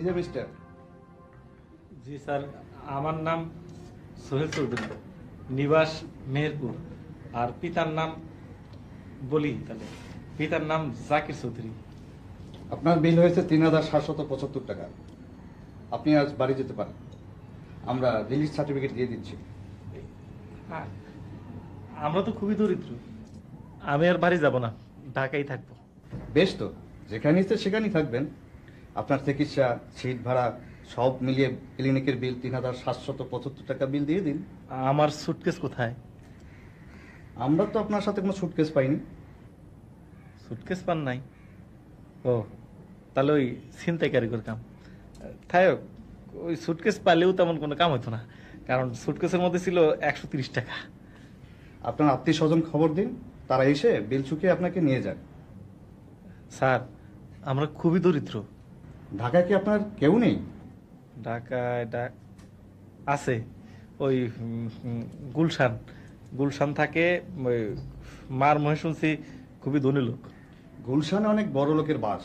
যে মিস্টার। জি স্যার, আমার নাম সোহেল চৌধুরী, নিবাস মেহেরপুর। আর পিতার নাম বলি তাহলে, পিতার নাম জাকির চৌধুরী। আপনার বিল হয়েছে ৩,৭৭৫ টাকা। আপনি আজ বাড়ি যেতে পারেন, আমরা রিলিজ সার্টিফিকেট দিয়ে দিচ্ছি। আমরা তো খুবই দরিদ্র, আমি আর বাড়ি যাব না, ঢাকায় থাকবো। বেশ তো, যেখানে ইচ্ছে সেখানেই থাকবেন। আপনার চিকিৎসা, সিট ভাড়া সব মিলিয়ে ক্লিনিকের বিল ৩,৭৭৫ টাকা বিল দিয়ে দিন। আমার সুটকেস কোথায়? আমরা তো আপনার সাথে কোনো সুটকেস পাইনি। সুটকেস পান নাই? ও, তাহলে ওই ছিনতাইকারীর কাম। তাই ওই সুটকেস পাইলেও তেমন কোনো কাম হতো না, কারণ সুটকেসের মধ্যে ছিল ১৩০ টাকা। আপনার আত্মীয় স্বজন খবর দিন, তারা এসে বিল চুকিয়ে আপনাকে নিয়ে যান। স্যার, আমরা খুবই দরিদ্র। ঢাকায় কি আপনার কেউ নেই? ঢাকায় আছে, ওই গুলশান গুলশান থাকে। ওই মার মহে শুনছি খুবই ধনী লোক। গুলশানে অনেক বড় লোকের বাস।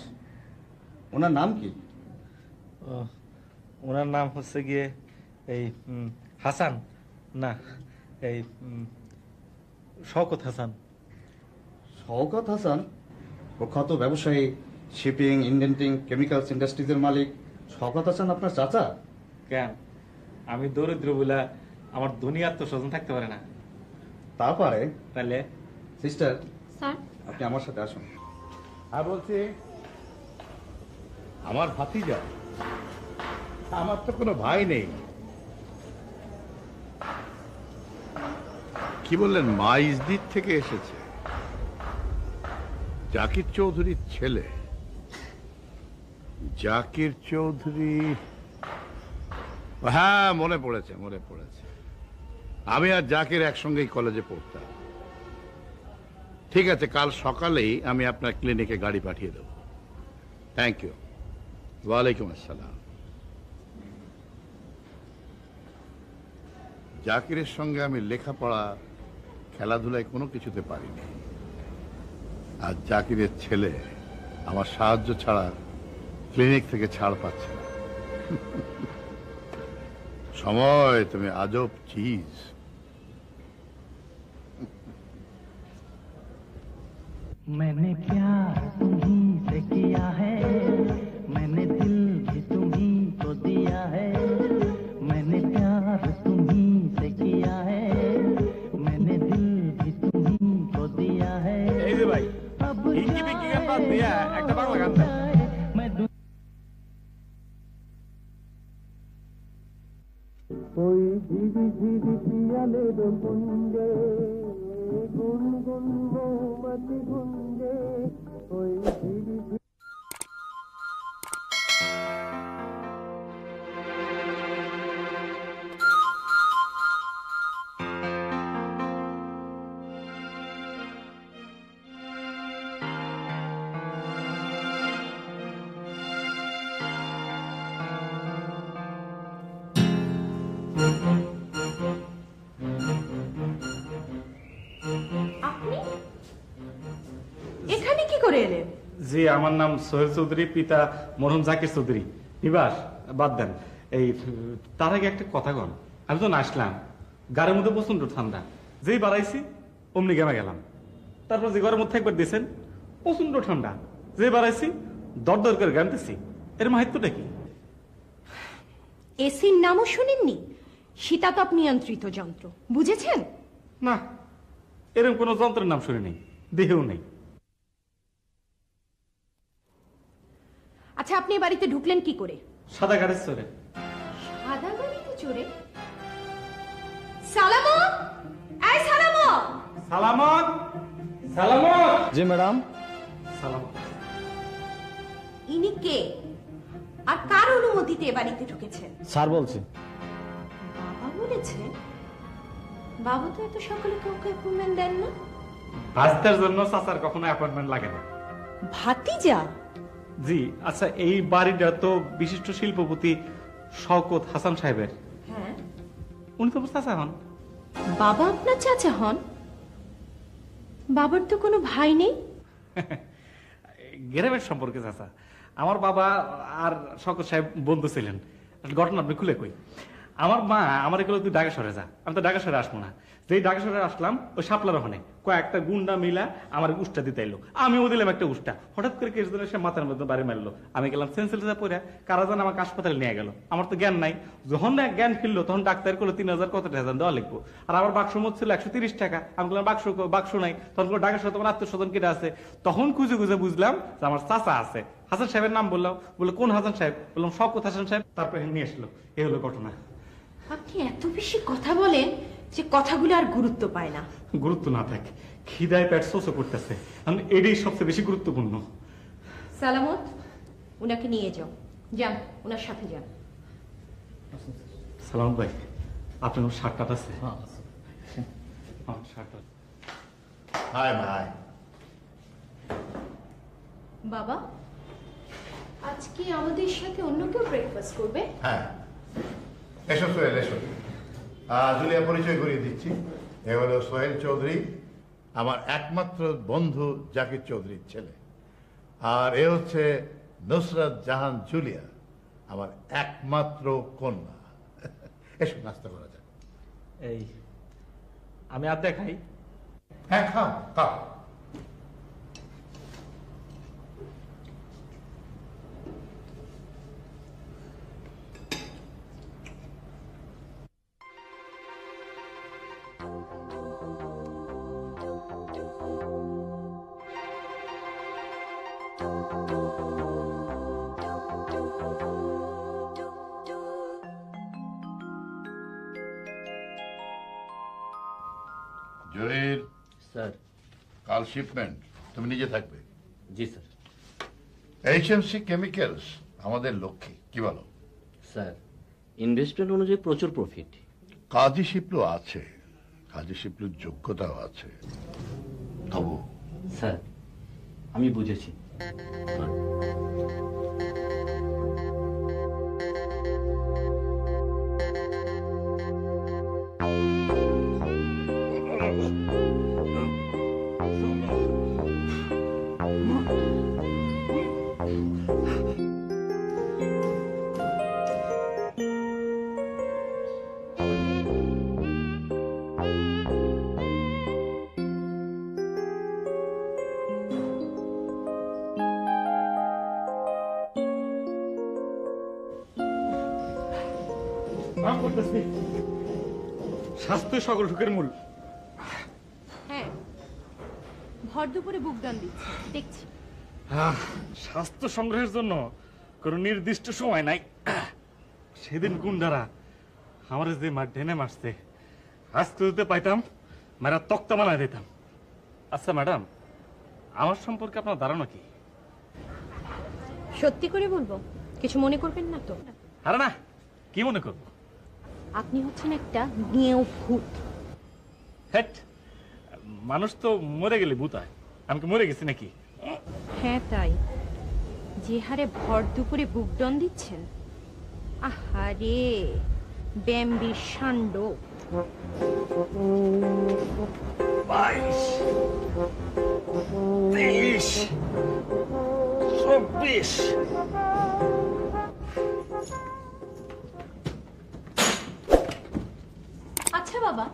ওনার নাম কি? ওনার নাম হচ্ছে গিয়ে এই হাসান, না এই শওকত হাসান। শওকত হাসান প্রখ্যাত ব্যবসায়ী, শিপিং, ইন্ডেন্টিং, কেমিক্যালস ইন্ডাস্ট্রিজের মালিক। শওকত হাসান আপনার চাচা? কেন, আমি দরিদ্র বলে আমার ধনী আত্মস্বজন থাকতে পারে না? তা পারে। তাহলে সিস্টার, স্যার, আপনি আমার সাথে আসুন। আর বলছি, আমার ভাতিজা, আমার তো কোনো ভাই নেই। কি বললেন? মাইজদির থেকে এসেছে, জাকির চৌধুরীর ছেলে। জাকির চৌধুরী, হ্যাঁ মনে পড়েছে। আমি আর জাকির একসঙ্গেই কলেজে পড়তাম। ঠিক আছে, কাল সকালেই আমি আপনার ক্লিনিকে গাড়ি পাঠিয়ে দেব। Thank you. ওয়ালাইকুম আসসালাম। জাকিরের সঙ্গে আমি লেখাপড়া, খেলাধুলায় কোনো কিছুতে পারিনি। আর জাকিরের ছেলে আমার সাহায্য ছাড়া ক্লিনিক থেকে ছাড় পাচ্ছে না। সময় তুমি আজব চিজ। मैंने प्यार तुम्ही से किया है, मैंने दिल भी तुम्ही को दिया है। मैंने प्यार तुम्ही से किया है, मैंने दिल भी तुम्ही को दिया है। এই যে ভাই, হিন্দি বিকি গান বাদ দিয়া একটা বাংলা গান দেন। कोई धीरे धीरे पियाले गुंजे, गुन गुन मोमबत्ती गुंजे, कोई धीरे धीरे। জি, আমার নাম সোহেল চৌধুরী, পিতা মরহুম জাকির চৌধুরী। নিবাস বাদ দেন। এই তার আগে একটা কথা কন, আমি তো আসলাম, গাড়ির মধ্যে প্রচন্ড ঠান্ডা, যেই বাড়াইছি অমনি গেমে গেলাম। তারপর যে ঘরের মধ্যে একবার দিয়েছেন, প্রচন্ড ঠান্ডা, যে বাড়াইছি দর দর করে গানতেছি। এর মাহিত্যটা কি? এসির নামও শুনেননি? শীতাতপ নিয়ন্ত্রিত যন্ত্র, বুঝেছেন? না, এরকম কোন যন্ত্রের নাম শুনি নেই, দেহেও নেই। আচ্ছা, আপনি বাড়িতে ঢুকলেন কি করে? সাদা গাড়ির চড়ে। সাদা গাড়িতে চড়ে? সালামত, এই সালামত। সালামত, সালামত। জি ম্যাডাম। সালামত। ইনি কে আর কার অনুমতিতে এ বাড়িতে ঢুকেছেন? স্যার বলছি। বাবা বলেছে? বাবা তো এত সকালে কাউকে অ্যাপয়েন্টমেন্ট দেন না। ভাস্তার জন্য চাচার কখনো অ্যাপয়েন্টমেন্ট লাগে না। ভাতিজা? জি। আচ্ছা, এই বাড়িটা তো বিশিষ্ট শিল্পপতি শওকত হাসান সাহেবের। হ্যাঁ। উনি তো চাচা হন। বাবা আপনার চাচা হন? বাবার তো কোনো ভাই নেই। গ্রামের সম্পর্কে চাচা, আমার বাবা আর শকত সাহেব বন্ধু ছিলেন। ঘটনা আপনি খুলে কই। আমার মা আমার এগুলো তুই ঢাকা শহরে যা, আমি তো ঢাকা শহরে আসবো না। যেই ঢাকা শহরে আসলাম ওই শাপলার ওখানে কয়েকটা গুন্ডা মিলা আমার উষ্টা দিতে এলো, আমিও দিলাম একটা উষ্টা। হঠাৎ করে কেস ধরে সে মাথার মধ্যে বাড়ি মারলো, আমি গেলাম সেন্সেলেসে পড়ে, কারা যেন আমাকে হাসপাতালে নিয়ে গেল। আমার তো জ্ঞান নাই, যখন না জ্ঞান ফিরলো তখন ডাক্তার করলো 3000 কত টাকা দেওয়া লিখবো, আর আমার বাক্স মত ছিল 130 টাকা। আমি বললাম বাক্স নাই, তখন ঢাকা শহরে তোমার আত্মস্বজন কেটে আছে। তখন খুঁজে খুঁজে বুঝলাম যে আমার চাচা আছে। হাসান সাহেবের নাম বললাম, বলে কোন হাসান সাহেব? বললাম শওকত হাসান সাহেব। তারপরে নিয়ে আসলো, এই হলো ঘটনা। আপনি এত বেশি কথা বলেন যে কথাগুলো আর গুরুত্ব পায় না। গুরুত্ব না থাকে, খিদায় পেট শোষও করতেছে, এটাই সবচেয়ে বেশি গুরুত্বপূর্ণ। সালামত, উনাকে নিয়ে যাও, যান ওনার সাথে যান। সালাম ভাই, আপনার শার্টটা আছে? শার্টটা হাই ভাই। বাবা, আজকে আমাদের সাথে অন্য কেউ ব্রেকফাস্ট করবে? হ্যাঁ, এসো সোহেল, এসো। জুলিয়া, পরিচয় করিয়ে দিচ্ছি। এ হলো সোহেল চৌধুরী, আমার একমাত্র বন্ধু জাকির চৌধুরীর ছেলে। আর এ হচ্ছে নুসরাত জাহান জুলিয়া, আমার একমাত্র কন্যা। এসো, নাস্তা করা যাক। এই আমি আর দেখাই। হ্যাঁ, খাও খাও। জহির স্যার। কাল শিপমেন্ট, তুমি নিজে থাকবে। জি স্যার। HMC কেমিক্যালস আমাদের লক্ষ্যে, কি বলো? স্যার, ইনভেস্টমেন্ট অনুযায়ী প্রচুর প্রফিট। কাজী শিপলু আছে, কাজী শিপলুর যোগ্যতাও আছে। তবু স্যার, আমি বুঝেছি। স্বাস্থ্য সকল সুখের মূল। হ্যাঁ, ভর দুপুরে বুকদান দিচ্ছে দেখছি। স্বাস্থ্য সংগ্রহের জন্য কোন নির্দিষ্ট সময় নাই। সেদিন গুন্ডারা আমার যে মার ঢেনে মারছে, আজকে দিতে পাইতাম মারা তক্তা বানায় দিতাম। আচ্ছা ম্যাডাম, আমার সম্পর্কে আপনার ধারণা কি? সত্যি করে বলবো, কিছু মনে করবেন না তো? আরে না, কি মনে করবো? আপনি হচ্ছেন একটা নিয়েও ভূত। হেট, মানুষ তো মরে গেলে ভূত হয়, আমি কি মরে গেছি নাকি? হ্যাঁ তাই, যে হারে ভর দুপুরে বুকডন দিচ্ছেন, আহারে ব্যাম্বির সান্ড। 22, 23, 24। আচ্ছা বাবা,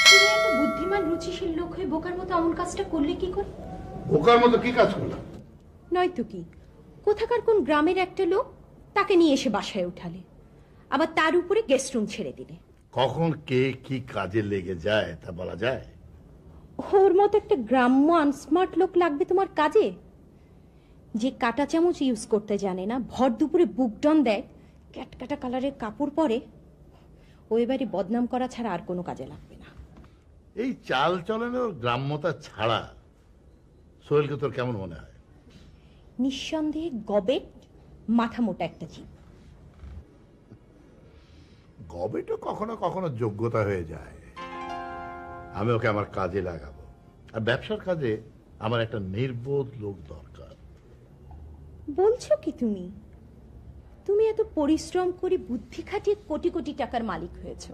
তুমি এত বুদ্ধিমান রুচিশীল লোক হয়ে বোকার মতো এমন কাজটা করলে কি করে? বোকার মতো কি কাজ করলাম? নয়তো কি, কোথাকার কোন গ্রামের একটা লোক, তাকে নিয়ে এসে বাসায় উঠালে, আবার তার উপরে গেস্ট রুম ছেড়ে দিলে। কখন কে কি কাজে লেগে যায় তা বলা যায়? ওর মতো একটা গ্রাম্য আনস্মার্ট লোক লাগবে তোমার কাজে, যে কাঁটা চামচ ইউজ করতে জানে না, ভর দুপুরে বুকডন দেয়, ক্যাটকাটা কালারের কাপড় পরে। ও এবারে বদনাম করা ছাড়া আর কোনো কাজে লাগবে না। এই চাল চলনের গ্রাম্যতা ছাড়া সোহেলকে তোর কেমন মনে হয়? নিঃসন্দেহে গবেট, মাথা মোটা একটা জীব। গবেটও কখনো কখনো যোগ্যতা হয়ে যায়। আমি ওকে আমার কাজে লাগাবো, আর ব্যবসার কাজে আমার একটা নির্বোধ লোক দরকার। বলছো কি তুমি? তুমি এত পরিশ্রম করে বুদ্ধি খাটিয়ে কোটি কোটি টাকার মালিক হয়েছো,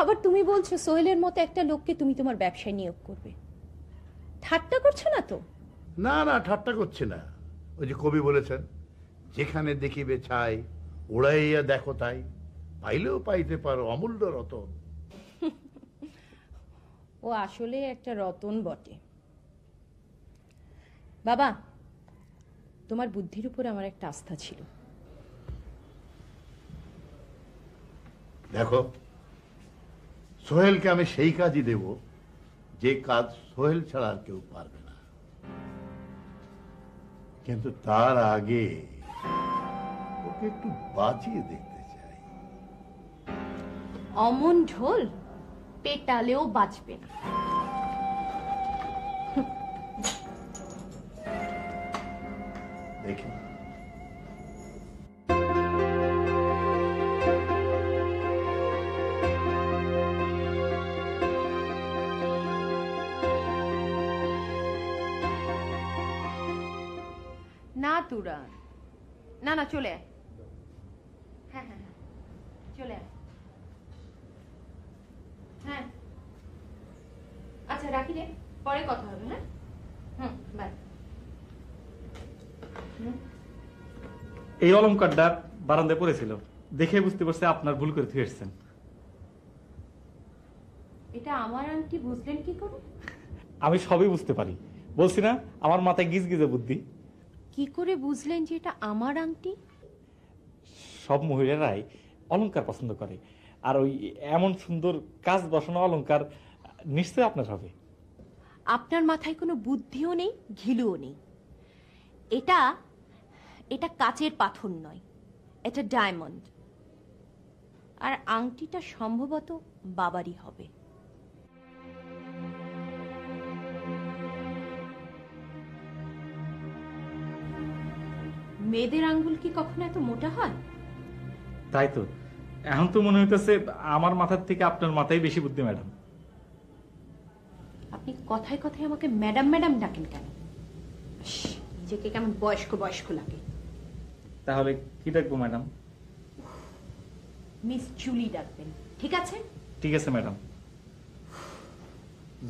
আবার তুমি বলছো সোহেলের মতো একটা লোককে তুমি তোমার ব্যবসায় নিয়োগ করবে? ঠাট্টা করছো না তো? না না, ঠাট্টা করছি না। ওই যে কবি বলেছেন, যেখানে দেখিবে ছাই উড়াইয়া দেখো তাই, পাইলেও পাইতে পারো অমূল্য রতন। ও আসলে একটা রতন বটে। বাবা, তোমার বুদ্ধির উপর আমার একটা আস্থা ছিল। দেখো, সোহেলকে আমি সেই কাজই দেব যে কাজ সোহেল ছাড়া আর কেউ পারবে না, কিন্তু তার আগে ওকে একটু বাজিয়ে দেখতে চাই। অমন ঢোল পেটালেও বাঁচবে না। দেখি। না তুরা, না না, চলে আয়। হ্যাঁ হ্যাঁ হ্যাঁ, চলে আয়। হ্যাঁ আচ্ছা, রাখি রে, পরে কথা হবে। হ্যাঁ, হুম, বাই। এই অলংকারটা বারান্দায় পড়েছিল, দেখে বুঝতে পারছি আপনার ভুল করে থুয়ে এসেছেন। এটা আমার আন্টি বুঝলেন কি করে? আমি সবই বুঝতে পারি, বলছি না আমার মাথায় গিজ গিজে বুদ্ধি। কি করে বুঝলেন যে এটা আমার আংটি? সব মহিলারাই অলংকার পছন্দ করে, আর ওই এমন সুন্দর কাজ বসানো অলংকার নিশ্চয়ই আপনার হবে। আপনার মাথায় কোনো বুদ্ধিও নেই, ঘিলুও নেই। এটা এটা কাচের পাথর নয়, এটা ডায়মন্ড। আর আংটিটা সম্ভবত বাবারই হবে। মেয়েদের আঙ্গুল কি কখনো এত মোটা হয়? তাই তো, এখন তো মনে হইতেছে আমার মাথার থেকে আপনার মাথায় বেশি বুদ্ধি ম্যাডাম। আপনি কথায় কথায় আমাকে ম্যাডাম ম্যাডাম ডাকেন কেন? ইস, নিজেকে কেমন বয়স্ক বয়স্ক লাগে। তাহলে কি ডাকবো ম্যাডাম? মিস জুলি ডাকবেন, ঠিক আছে? ঠিক আছে ম্যাডাম,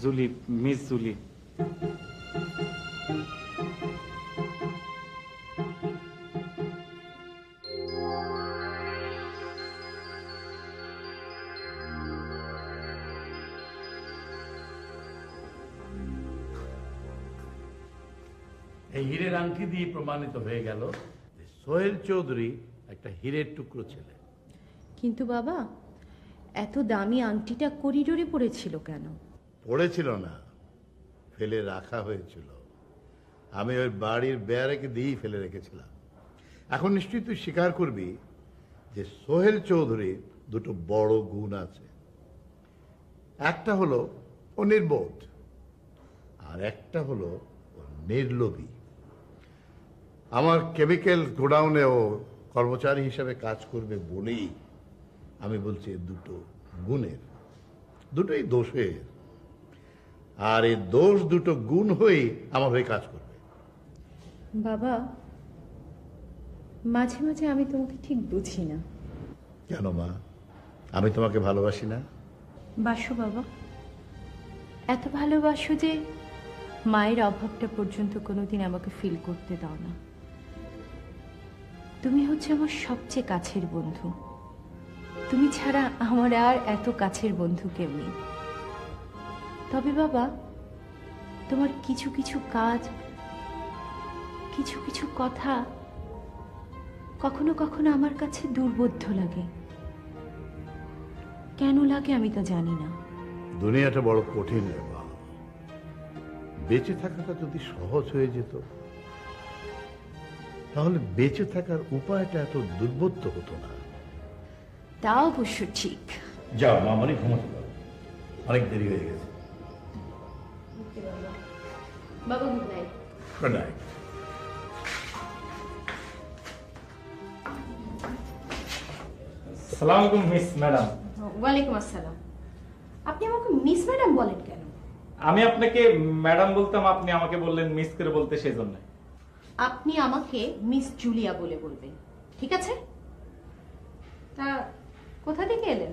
জুলি, মিস জুলি। এই হীরের আংটি দিয়ে প্রমাণিত হয়ে গেল যে সোহেল চৌধুরী একটা হীরের টুকরো ছেলে। কিন্তু বাবা, এত দামি আংটিটা করিডোরে পড়েছিল কেন? পড়েছিল না, ফেলে রাখা হয়েছিল। আমি ওই বাড়ির ব্যারেকে দিয়েই ফেলে রেখেছিলাম। এখন নিশ্চয়ই তুই স্বীকার করবি যে সোহেল চৌধুরীর দুটো বড় গুণ আছে। একটা হলো ও নির্বোধ, আর একটা হলো ও নির্লোভী। আমার কেমিক্যাল গোডাউনে ও কর্মচারী হিসেবে কাজ করবে বলেই আমি বলছি দুটো গুণের, দুটোই দোষের। আর এই দোষ দুটো গুণ হয়ে আমার হয়ে কাজ করবে। বাবা, মাঝে মাঝে আমি তোমাকে ঠিক বুঝি না। কেন মা, আমি তোমাকে ভালোবাসি না? বাসো বাবা, এত ভালোবাসো যে মায়ের অভাবটা পর্যন্ত কোনোদিন আমাকে ফিল করতে দাও না। তুমি হচ্ছে আমার সবচেয়ে কাছের বন্ধু। তুমি ছাড়া আমার আর এত কাছের বন্ধু কেউ নেই। তবে বাবা, তোমার কিছু কিছু কাজ, কিছু কিছু কথা কখনো কখনো আমার কাছে দুর্বোধ্য লাগে। কেন লাগে আমি তা জানি না। দুনিয়াটা বড় কঠিন রে মা। বেঁচে থাকাটা যদি সহজ হয়ে যেত তাহলে বেঁচে থাকার উপায়টা এত দুর্বোধ্য হতো না। তা অবশ্য ঠিক। যাও মা, অনেক ঘুমাতে পারো, অনেক দেরি হয়ে গেছে। বাবা, গুড নাইট। Good night. সালাম আলাইকুম মিস ম্যাডাম। ওয়ালাইকুম আসসালাম। আপনি আমাকে মিস ম্যাডাম বলেন কেন? আমি আপনাকে ম্যাডাম বলতাম, আপনি আমাকে বললেন মিস করে বলতে, সেই জন্য। আপনি আমাকে মিস জুলিয়া বলে বলবেন, ঠিক আছে? তা কোথা থেকে এলেন?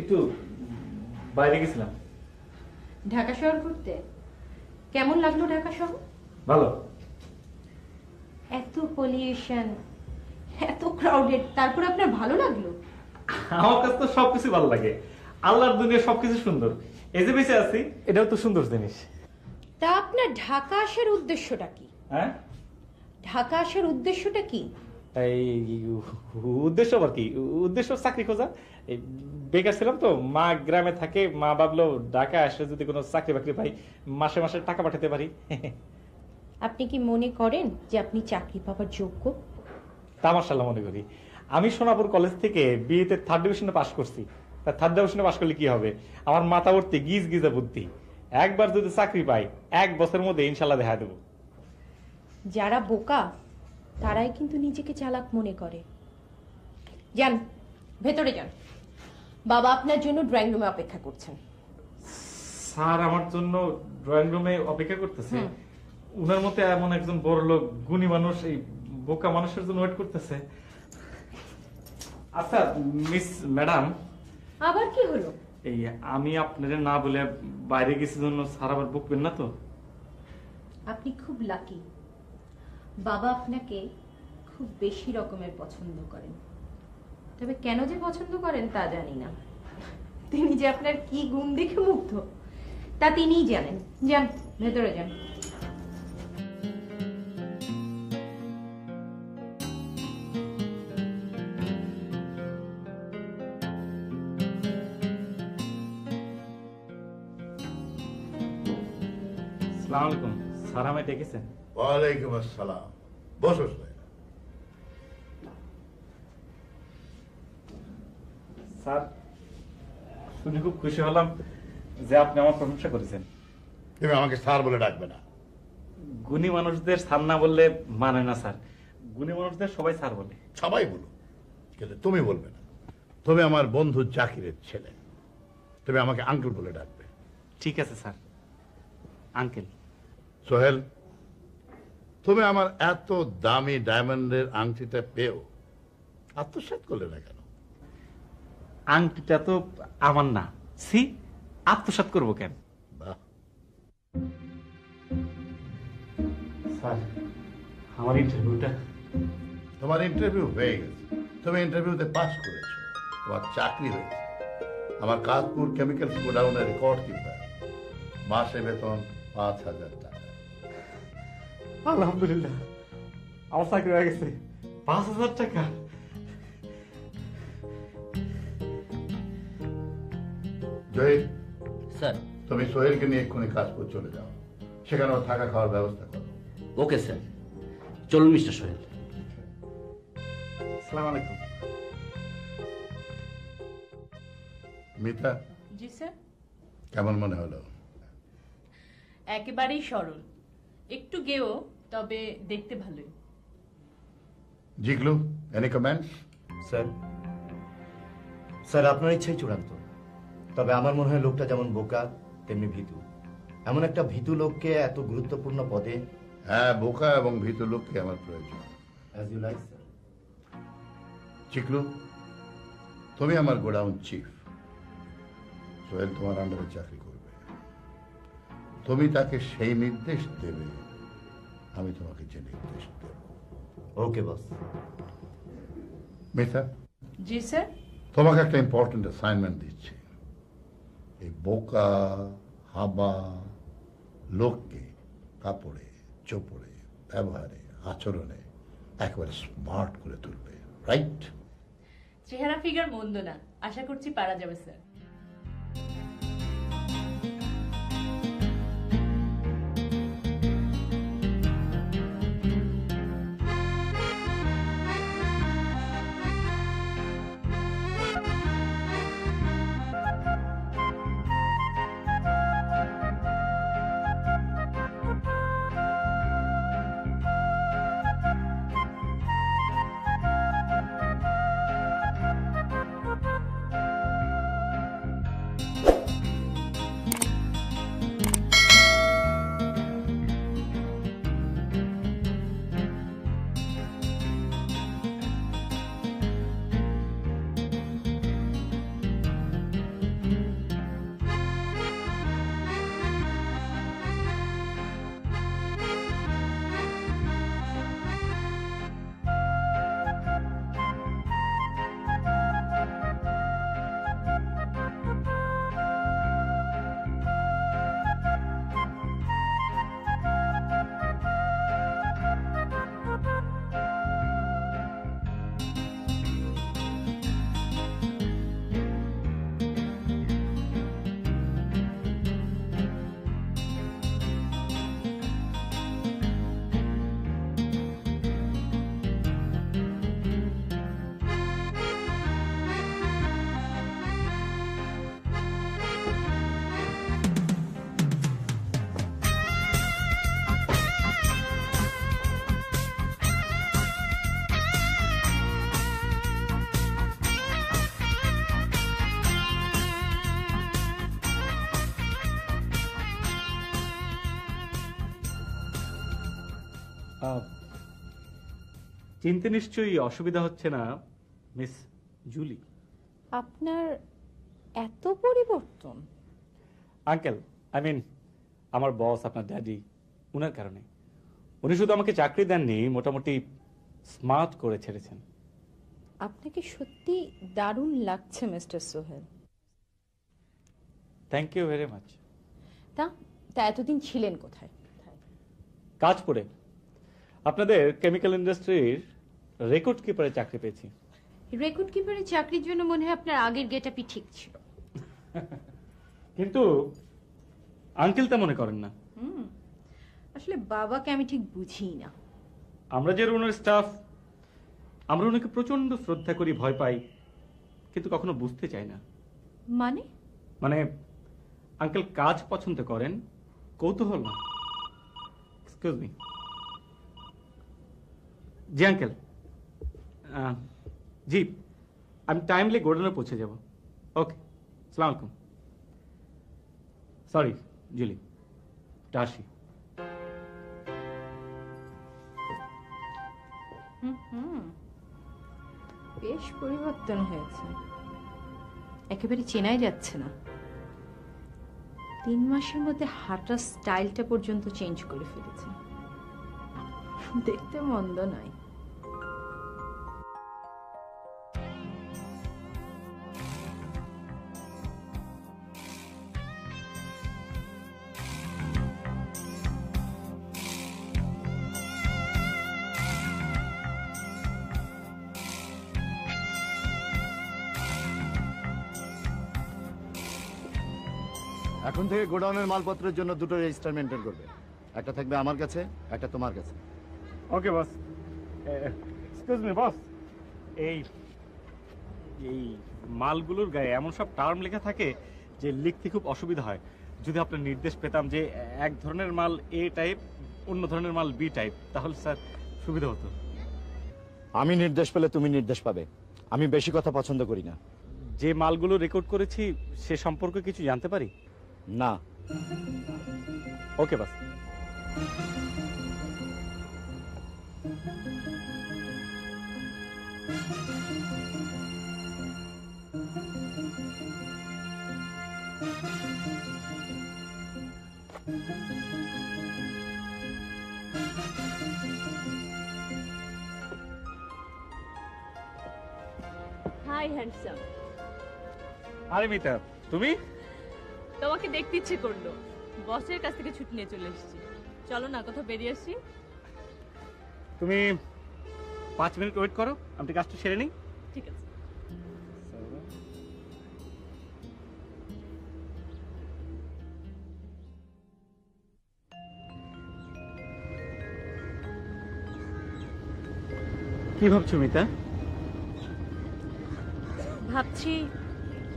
একটু বাইরে গেছিলাম। ঢাকা শহর ঘুরতে? কেমন লাগলো ঢাকা শহর? ভালো। এত পলিউশন, এত ক্রাউডেড, তারপর আপনার ভালো লাগলো? আমার কাছে তো সবকিছু ভালো লাগে। আল্লাহর দুনিয়া সবকিছু সুন্দর। এই যে বেঁচে আছি, এটাও তো সুন্দর জিনিস। তা আপনার ঢাকা আসার উদ্দেশ্যটা কি? হ্যাঁ, ঢাকা আসার উদ্দেশ্যটা কি? এই উদ্দেশ্য আবার কি? উদ্দেশ্য চাকরি খোঁজা। এই বেকার ছিলাম তো, মা গ্রামে থাকে, মা ভাবলো ঢাকা আসলে যদি কোনো চাকরি বাকরি পাই, মাসে মাসে টাকা পাঠাতে পারি। আপনি কি মনে করেন যে আপনি চাকরি পাওয়ার যোগ্য? তামাশাল্লাহ মনে করি। আমি সোনাপুর কলেজ থেকে বিএতে 3rd ডিভিশনে পাশ করছি। তা 3rd ডিভিশনে পাশ করলে কি হবে? আমার মাথা ভর্তি গিজ গিজা বুদ্ধি। একবার যদি চাকরি পাই, 1 বছরের মধ্যে ইনশাল্লাহ দেখা দেবো। যারা বোকা তারাই কিন্তু নিজেকে চালাক মনে করে। যান, ভেতরে যান, বাবা আপনার জন্য ড্রয়িং রুমে অপেক্ষা করছেন। স্যার আমার জন্য ড্রয়িং রুমে অপেক্ষা করতেছে? উনার মতে এমন একজন বড় লোক, গুণী মানুষ এই বোকা মানুষের জন্য ওয়েট করতেছে? আচ্ছা মিস ম্যাডাম, আবার কি হলো? এই আমি আপনাদের না বলে বাইরে গেছি জন্য স্যার আবার বকবেন না তো? আপনি খুব লাকি, বাবা আপনাকে খুব বেশি রকমের পছন্দ করেন। তবে কেন যে পছন্দ করেন তা জানি না। তিনি যে আপনার কি গুণ দেখে মুগ্ধ তা তিনিই জানেন। যান, ভেতরে যান। আসসালামু আলাইকুম স্যার, আমায় ডেকেছেন? ওয়ালাইকুম আসসালাম। বসো সোহেল। স্যার শুনে খুব খুশি হলাম যে আপনি আমার প্রশংসা করেছেন। তুমি আমাকে স্যার বলে ডাকবে না। গুণী মানুষদের স্যার না বললে মানে না স্যার। গুণী মানুষদের সবাই স্যার বলে। সবাই বলো, কিন্তু তুমি বলবে না। তুমি আমার বন্ধু জাকিরের ছেলে, তুমি আমাকে আঙ্কেল বলে ডাকবে। ঠিক আছে স্যার, আঙ্কেল। সোহেল, তুমি আমার এত দামি ডায়মন্ডের আংটিটা পেও আত্মসাৎ করলে না কেন? আংটিটা তো আমার না। সি, আত্মসাৎ করবো কেন? বাহ, স্যার আমার ইন্টারভিউটা? তোমার ইন্টারভিউ হয়ে গেছে, তুমি ইন্টারভিউতে পাস করেছো, তোমার চাকরি হয়েছে। আমার কাজপুর কেমিক্যাল গোডাউনের রেকর্ড কিপার, মাসে বেতন 5,000 টাকা। আলহামদুলিল্লাহ, আমার চাকরি হয়ে গেছে। 5,000 টাকা? জহির, স্যার। তুমি সোহেলকে নিয়ে এক্ষুনি কাজপুর চলে যাও, সেখানে ওর থাকা খাওয়ার ব্যবস্থা করো। ওকে স্যার, চলুন মিস্টার সোহেল। আসসালামু আলাইকুম। মিতা, জি স্যার। কেমন মনে হলো? একেবারেই সরল, একটু গেও, তবে দেখতে ভালোই। জিগলু, এনি কমেন্টস? স্যার, স্যার আপনার ইচ্ছাই চূড়ান্ত। তবে আমার মনে হয় লোকটা যেমন বোকা তেমনি ভীতু। এমন একটা ভীতু লোককে এত গুরুত্বপূর্ণ পদে। হ্যাঁ, বোকা এবং ভীতু লোককে আমার প্রয়োজন। As you like sir. Chiklu, তুমি আমার গোডাউন চিফ। সোহেল তোমার আন্ডারে চাকরি করবে, তুমি তাকে সেই নির্দেশ দেবে, আমি তোমাকে যে নির্দেশ দেব। ওকে বস। মিতা, জি স্যার। তোমাকে একটা ইম্পর্টেন্ট অ্যাসাইনমেন্ট দিচ্ছি। এই বোকা হাবা লোককে কাপড়ে, চোপড়ে, ব্যবহারে, আচরণে একেবারে স্মার্ট করে তুলবে, রাইট? চেহারা ফিগার মন্দ না, আশা করছি পারা যাবে স্যার। চিনতে নিশ্চয়ই অসুবিধা হচ্ছে না মিস জুলি? আপনার এত পরিবর্তন? আঙ্কেল, আই মিন আমার বস, আপনার ড্যাডি, উনার কারণে। উনি শুধু আমাকে চাকরি দেননি, মোটামুটি স্মার্ট করে ছেড়েছেন। আপনাকে সত্যি দারুণ লাগছে mister Sohel. Thank you very much. তা তা এতদিন ছিলেন কোথায়? কাজ পড়ে আপনাদের কেমিক্যাল ইন্ডাস্ট্রির রেকর্ড কিপারে চাকরি পেয়েছি। রেকর্ড কিপারের চাকরির জন্য মনে হয় আপনার আগের গেটআপই ঠিক ছিল। কিন্তু আঙ্কেল তা মনে করেন না। আসলে বাবাকে আমি ঠিক বুঝিই না। আমরা যে ওনার স্টাফ, আমরা ওনাকে প্রচন্ড শ্রদ্ধা করি, ভয় পাই, কিন্তু কখনো বুঝতে চাই না। মানে? মানে আঙ্কেল কাজ পছন্দ করেন, কৌতূহল না। Excuse me. জি আঙ্কেল, জি আমি টাইমলি গোডাউনে পৌঁছে যাব। ওকে, আসসালামু আলাইকুম। সরি জুলি, আসি। বেশ পরিবর্তন হয়েছে, একেবারে চেনাই যাচ্ছে না। 3 মাসের মধ্যে হাঁটার স্টাইলটা পর্যন্ত চেঞ্জ করে ফেলেছে। দেখতে মন্দ নয়। এখন থেকে গোডাউনের মালপত্রের জন্য 2টো রেজিস্টার মেনটেন করবে। একটা থাকবে আমার কাছে, একটা তোমার কাছে। ওকে বস। এক্সকিউজ মি বস, এই এই মালগুলোর গায়ে এমন সব টার্ম লেখা থাকে যে লিখতে খুব অসুবিধা হয়। যদি আপনার নির্দেশ পেতাম যে এক ধরনের মাল এ টাইপ, অন্য ধরনের মাল বি টাইপ, তাহলে স্যার সুবিধা হতো। আমি নির্দেশ পেলে তুমি নির্দেশ পাবে। আমি বেশি কথা পছন্দ করি না। যে মালগুলো রেকর্ড করেছি সে সম্পর্কে কিছু জানতে পারি? না। Okay boss. Hi handsome. আরে মিতা, তুমি? তোমাকে দেখতে ইচ্ছে করলো, বসের কাছ থেকে ছুটি নিয়ে চলে এসেছি। চলো না কোথাও বেরিয়ে আসি। তুমি 5 মিনিট ওয়েট করো, আমি কাজটা সেরে নিই। ঠিক আছে। কি ভাবছো মিতা? ভাবছি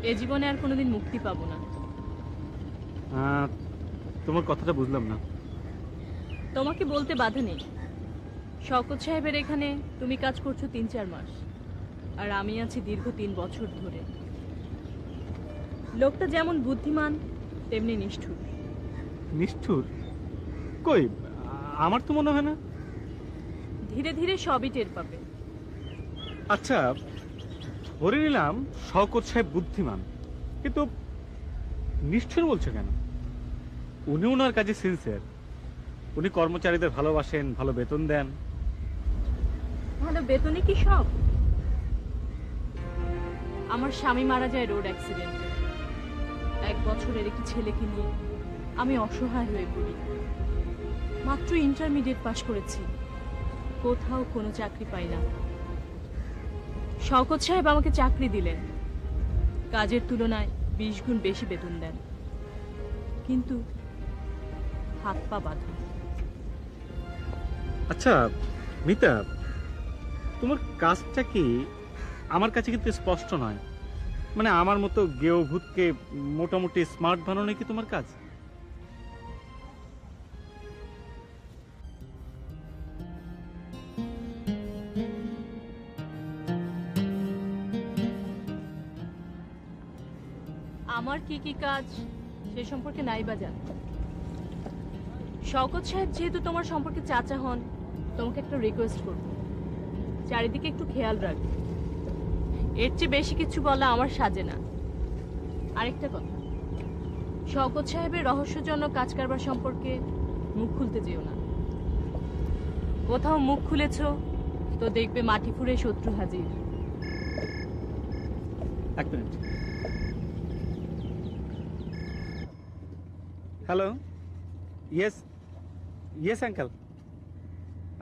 এ জীবনে আর কোনোদিন মুক্তি পাবো না। তোমার কথাটা বুঝলাম না। তোমাকে বলতে বাধা নেই। শওকত সাহেবের এখানে তুমি কাজ করছো 3-4 মাস, আর আমি আছি দীর্ঘ 3 বছর ধরে। লোকটা যেমন বুদ্ধিমান তেমনি নিষ্ঠুর। নিষ্ঠুর? কই, আমার তো মনে হয় না। ধীরে ধীরে সবই টের পাবে। আচ্ছা, ধরে নিলাম শওকত সাহেব বুদ্ধিমান, কিন্তু নিষ্ঠুর বলছো কেন? উনি ওনার কাজে সিনসিয়ার, উনি কর্মচারীদের ভালোবাসেন, ভালো বেতন দেন। ভালো বেতনে কি সব? আমার স্বামী মারা যায় রোড অ্যাক্সিডেন্টে। 1 বছরের একটি ছেলেকে নিয়ে আমি অসহায় হয়ে পড়ি। মাত্র ইন্টারমিডিয়েট পাশ করেছি, কোথাও কোনো চাকরি পাই না। শওকত সাহেব আমাকে চাকরি দিলেন, কাজের তুলনায় 20 গুণ বেশি বেতন দেন, কিন্তু হাত পা বাঁধা। আচ্ছা মিতা, তোমার কাজটা কি আমার কাছে কিন্তু স্পষ্ট নয়। মানে আমার মতো গেও ভূতকে মোটামুটি স্মার্ট বানানো কি তোমার কাজ? আমার কি কি কাজ সে সম্পর্কে নাই বা জানো। শওকত সাহেব যেহেতু তোমার সম্পর্কে চাচা হন, তোমাকে একটা রিকোয়েস্ট করব, চারিদিকে একটু খেয়াল রাখবে। এর চেয়ে বেশি কিছু বলা আমার সাজে না। আরেকটা কথা, শওকত সাহেবের রহস্যজনক কাজ কারবার সম্পর্কে মুখ খুলতে যেও না। কোথাও মুখ খুলেছ তো দেখবে মাটি ফুঁড়ে শত্রু হাজির। এক minute. Hello, yes yes uncle.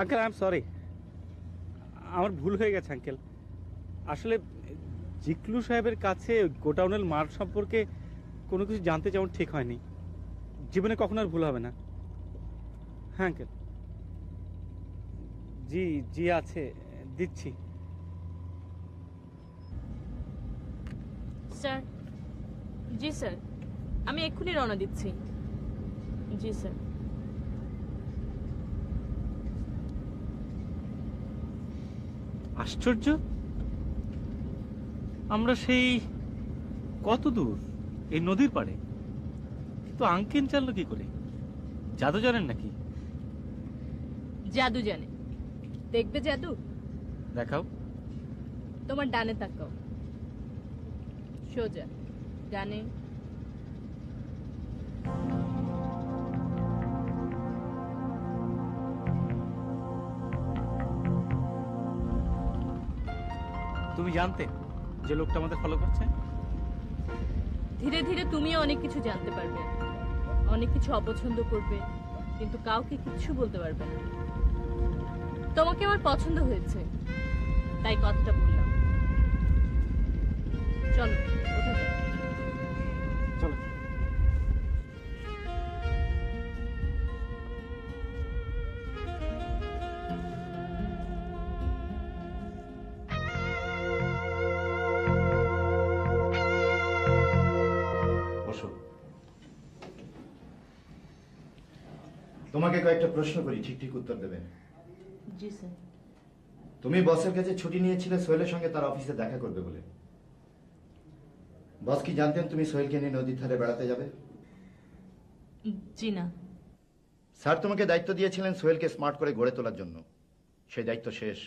Uncle I am sorry, আমার ভুল হয়ে গেছে আঙ্কেল। আসলে জিকলু সাহেবের কাছে গোডাউনের মাল সম্পর্কে কোনো কিছু জানতে যেমন ঠিক হয়নি। জীবনে কখনো আর ভুল হবে না। হ্যাঁ আঙ্কেল, জি জি আছে, দিচ্ছি। স্যার, জি স্যার, আমি এক্ষুনি রওনা দিচ্ছি। জি স্যার। আশ্চর্য, আমরা সেই কত দূর এই নদীর পাড়ে, কিন্তু আঙ্কেল জানলো কি করে? জাদু জানেন নাকি? জাদু জানে। দেখবে জাদু? দেখাও। তোমার ডানে তাকাও, সোজা ডানে। তুমি জানতে যে লোকটা আমাদের ফলো করছে? ধীরে ধীরে তুমিও অনেক কিছু জানতে পারবে, অনেক কিছু অপছন্দ করবে, কিন্তু কাউকে কিচ্ছু বলতে পারবে না। তোমাকে আমার পছন্দ হয়েছে, তাই কথাটা বললাম। চলো কোথা যাই? চলো। বসো। তোমাকে কয়েকটা প্রশ্ন করি, ঠিক ঠিক উত্তর দেবে। জি স্যার। তুমি বসের কাছে ছুটি নিয়েছিলে সোহেলের সঙ্গে তার অফিসে দেখা করবে বলে। বস কি জানতেন তুমি সোহেলকে নিয়ে নদীর ধারে বেড়াতে যাবে? জি না। স্যার তোমাকে দায়িত্ব দিয়েছিলেন সোহেলকে স্মার্ট করে গড়ে তোলার জন্য। সেই দায়িত্ব শেষ।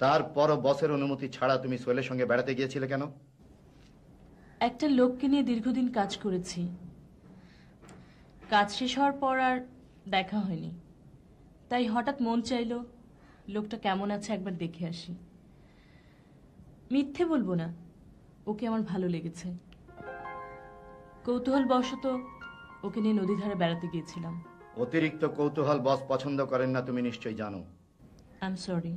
তারপরও বসের অনুমতি ছাড়া তুমি সোহেলের সঙ্গে বেড়াতে গিয়েছিলে কেন? একটা লোককে নিয়ে দীর্ঘদিন কাজ করেছি, কাজ শেষ হওয়ার পর আর দেখা হয়নি, তাই হঠাৎ মন চাইলো লোকটা কেমন আছে একবার দেখে আসি। মিথ্যে বলবো না, ওকে আমার ভালো লেগেছে। কৌতূহল বশত ওকে নিয়ে নদী ধারে বেড়াতে গিয়েছিলাম। অতিরিক্ত কৌতূহল বস পছন্দ করেন না, তুমি নিশ্চয়ই জানো। I am sorry.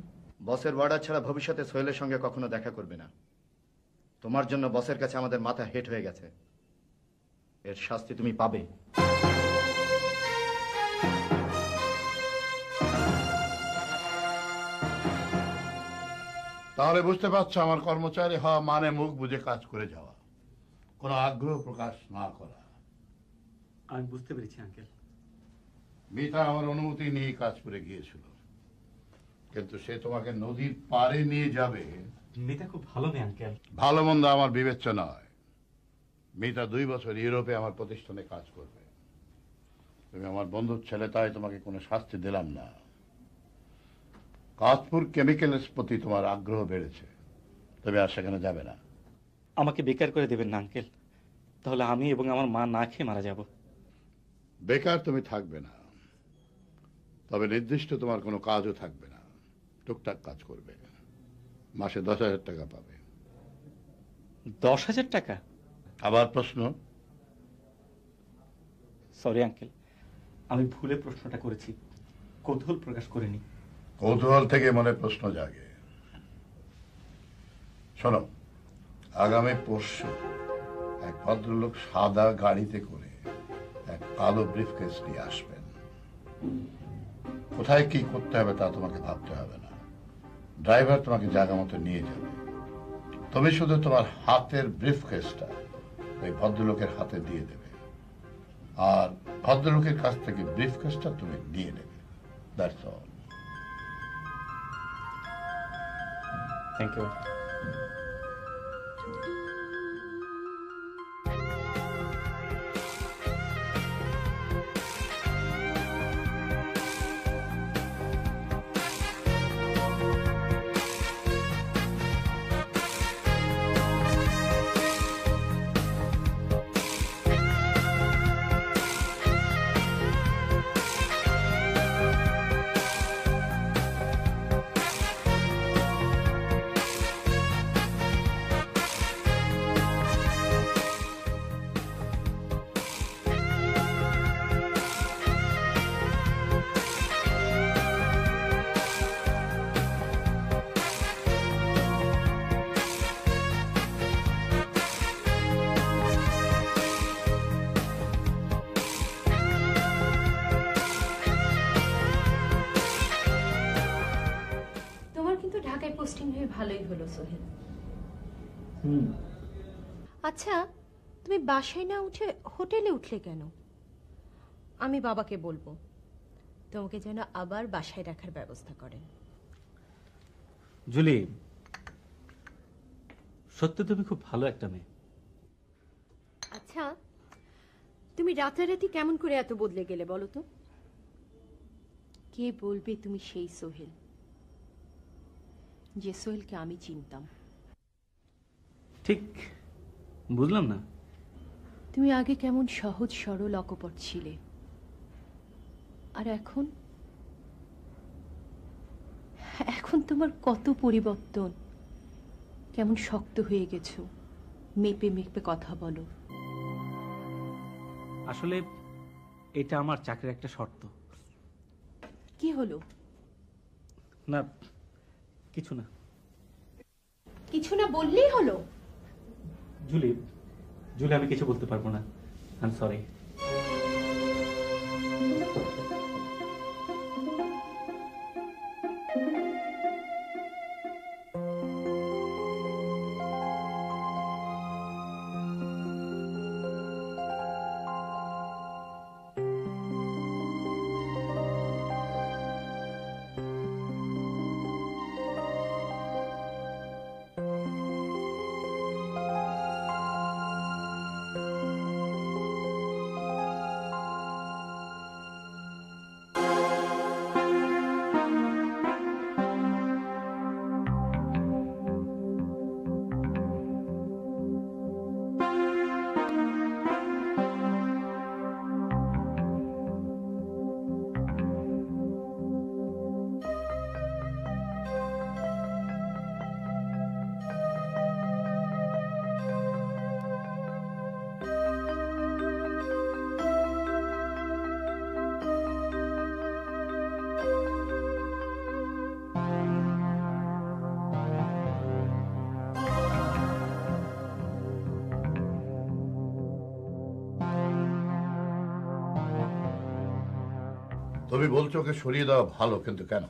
বসের অর্ডার ছাড়া ভবিষ্যতে সোহেলের সঙ্গে কখনো দেখা করবে না। তোমার জন্য বসের কাছে আমাদের মাথা হেট হয়ে গেছে। এর শাস্তি তুমি পাবে। তাহলে বুঝতে পারছো আমার কর্মচারী হওয়া মানে মুখ বুঝে কাজ করে যাওয়া, কোনো আগ্রহ প্রকাশ না করা। আমি বুঝতে পেরেছি আঙ্কেল। মিতা আমার অনুমতি নিয়ে কাজ করে গিয়েছিল, কিন্তু সে তোমাকে নদীর পাড়ে নিয়ে যাবে। মিতা খুব ভালো মেয়ে আঙ্কেল। ভালো মন্দ আমার বিবেচ্য নয়। মিতা 2 বছর ইউরোপে আমার প্রতিষ্ঠানে কাজ করবে। তুমি আমার বন্ধুর ছেলে, তাই তোমাকে কোনো শাস্তি দিলাম না। কাঁচপুর কেমিক্যালের প্রতি তোমার আগ্রহ বেড়েছে, তবে আর সেখানে যাবে না। আমাকে বেকার করে দেবেন না আঙ্কেল, তাহলে আমি এবং আমার মা না খেয়ে মারা যাব। বেকার তুমি থাকবে না, তবে নির্দিষ্ট তোমার কোনো কাজও থাকবে না। টুকটাক কাজ করবে, মাসে 10,000 টাকা পাবে। 10,000 টাকা? আবার প্রশ্ন? সরি আঙ্কেল, আমি ভুলে প্রশ্নটা করেছি, কৌতূহল প্রকাশ করিনি। কৌতূহল থেকে মনে প্রশ্ন জাগে। শোনো, আগামী পরশু এক ভদ্রলোক সাদা গাড়িতে করে এক কালো ব্রিফকেস নিয়ে আসবেন। কোথায় কি করতে হবে তা তোমাকে ভাবতে হবে না। ড্রাইভার তোমাকে জায়গা মতো নিয়ে যাবে। তুমি শুধু তোমার হাতের ব্রিফকেসটা ওই ভদ্রলোকের হাতে দিয়ে দেবে, আর ভদ্রলোকের কাছ থেকে ব্রিফকেসটা তুমি নিয়ে নেবে। That's all. Thank you. Posting হয়ে ভালোই হলো সোহেল। আচ্ছা, তুমি বাসায় না উঠে হোটেলে উঠলে কেন? আমি বাবাকে বলবো তোমাকে যেন আবার বাসায় রাখার ব্যবস্থা করেন। জুলি, সত্যি তুমি খুব ভালো একটা মেয়ে। আচ্ছা, তুমি রাতারাতি কেমন করে এত বদলে গেলে বলো তো? কে বলবে তুমি সেই সোহেল যে সোহেলকে আমি চিনতাম? ঠিক বুঝলাম না। তুমি আগে কেমন সহজ সরল অকপট ছিলে, আর এখন এখন তোমার কত পরিবর্তন। কেমন শক্ত হয়ে গেছো, মেপে মেপে কথা বলো। আসলে এটা আমার চাকরির একটা শর্ত। কি হলো? না, কিছু না। কিছু না বললেই হলো? জুলি, জুলি, আমি কিছু বলতে পারবো না। I am sorry. তুমি বলছো ওকে সরিয়ে দেওয়া ভালো, কিন্তু কেন?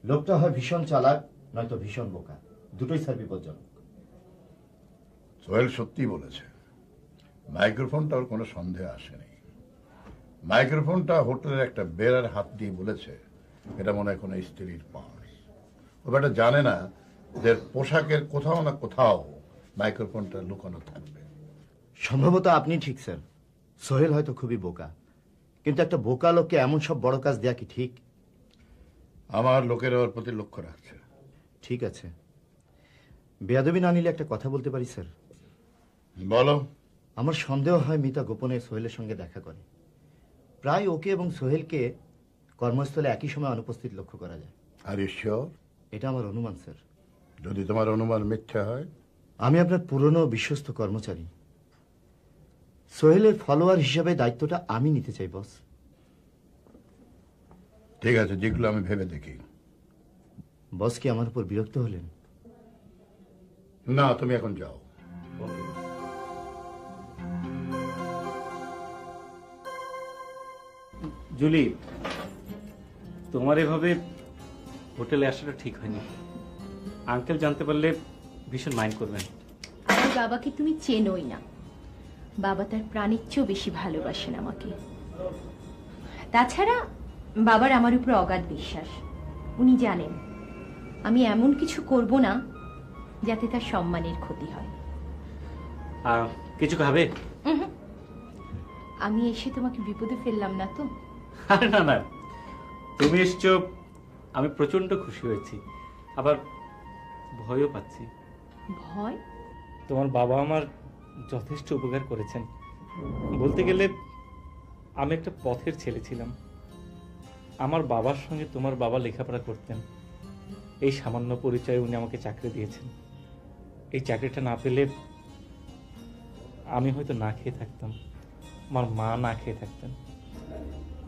লোকটা হয় ভীষণ চালাক, নয়তো ভীষণ বোকা, দুটোই স্যার বিপজ্জনক। সোহেল সত্যি বলেছে, মাইক্রোফোনটা ওর কোনো সন্দেহ আসেনি। মাইক্রোফোনটা হোটেলের একটা বেড়ার হাত দিয়ে বলেছে এটা মনে হয় কোনো স্ত্রীর পার্স। ও ব্যাটা জানে না যে পোশাকের কোথাও না কোথাও মাইক্রোফোনটা লুকানো থাকবে। সম্ভবত আপনি ঠিক স্যার, সোহেল হয়তো খুবই বোকা, কিন্তু একটা বোকা লোককে এমন সব বড় কাজ দেয়া কি ঠিক? আমার লোকেরা ওর প্রতি লক্ষ্য রাখছে। ঠিক আছে, বেয়াদবি না নিলে একটা কথা বলতে পারি স্যার? বলো। আমার সন্দেহ হয় মিতা গোপনে সোহেলের সঙ্গে দেখা করে। প্রায় ওকে এবং সোহেলকে কর্মস্থলে একই সময় অনুপস্থিত লক্ষ্য করা যায়। আর ঈশ্বর? এটা আমার অনুমান স্যার। যদি তোমার অনুমান মিথ্যা হয়? আমি আপনার পুরনো বিশ্বস্ত কর্মচারী, সোহেলের ফলোয়ার হিসাবে দায়িত্বটা আমি নিতে চাই বস। ঠিক আছে, যেগুলো আমি ভেবে দেখি। বস কি আমার উপর বিরক্ত হলেন? না, তুমি এখন যাও। জুলি, তোমার এভাবে হোটেলে আসাটা ঠিক হয়নি। আঙ্কেল জানতে পারলে ভীষণ মাইন্ড করবেন। আমার বাবাকে তুমি চেনোই না। বাবা তার প্রাণের চেয়েও বেশি ভালোবাসেন আমাকে। তাছাড়া বাবার আমার উপর অগাধ বিশ্বাস। উনি জানেন আমি এমন কিছু করব না যাতে তার সম্মানের ক্ষতি হয়। কিছু খাবে? আমি এসে তোমাকে বিপদে ফেললাম না তো? আরে না না, তুমি এসছো, আমি প্রচন্ড খুশি হয়েছি, আবার ভয়ও পাচ্ছি। ভয়? তোমার বাবা আমার যথেষ্ট উপকার করেছেন। বলতে গেলে আমি একটা পথের ছেলে ছিলাম। আমার বাবার সঙ্গে তোমার বাবা লেখাপড়া করতেন। এই সামান্য পরিচয়ে উনি আমাকে চাকরি দিয়েছেন। এই চাকরিটা না পেলে আমি হয়তো না খেয়ে থাকতাম, আমার মা না খেয়ে থাকতেন।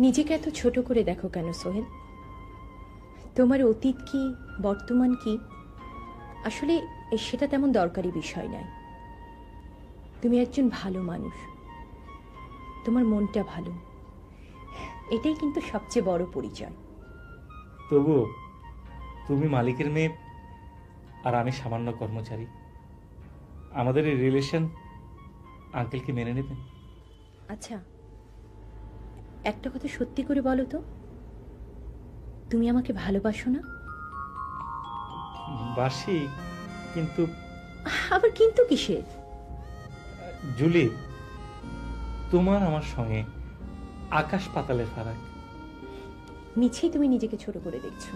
নিজেকে এত ছোট করে দেখো কেন সোহেল? তোমার অতীত কি বর্তমান কি আসলে সেটা তেমন দরকারি বিষয় নয়। তুমি একজন ভালো মানুষ, তোমার মনটা ভালো, এটাই কিন্তু সবচেয়ে বড় পরিচয়। তবুও তুমি মালিকের মেয়ে, আর আমি সামান্য কর্মচারী। আমাদের এই রিলেশন আঙ্কেল কি মেনে নেবেন? আচ্ছা, একটা কথা সত্যি করে বলো তো, তুমি আমাকে ভালোবাসো না? বাসি, কিন্তু আবার কিন্তু কিসের? জুলি, তোমার আমার সঙ্গে আকাশ পাতালের ফারাক। মিছেই তুমি নিজেকে ছোট করে দেখছো।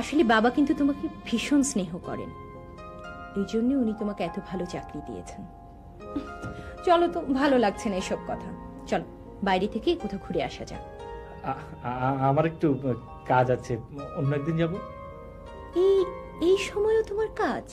আসলে বাবা কিন্তু তোমাকে ভীষণ স্নেহ করেন, এই জন্য উনি তোমাকে এত ভালো চাকরি দিয়েছেন। চলো তো, ভালো লাগছে না এসব কথা, চলো বাইরে থেকে কোথাও ঘুরে আসা যাক। আমার একটু কাজ আছে, অন্য একদিন যাব। এই সময়ও তোমার কাজ?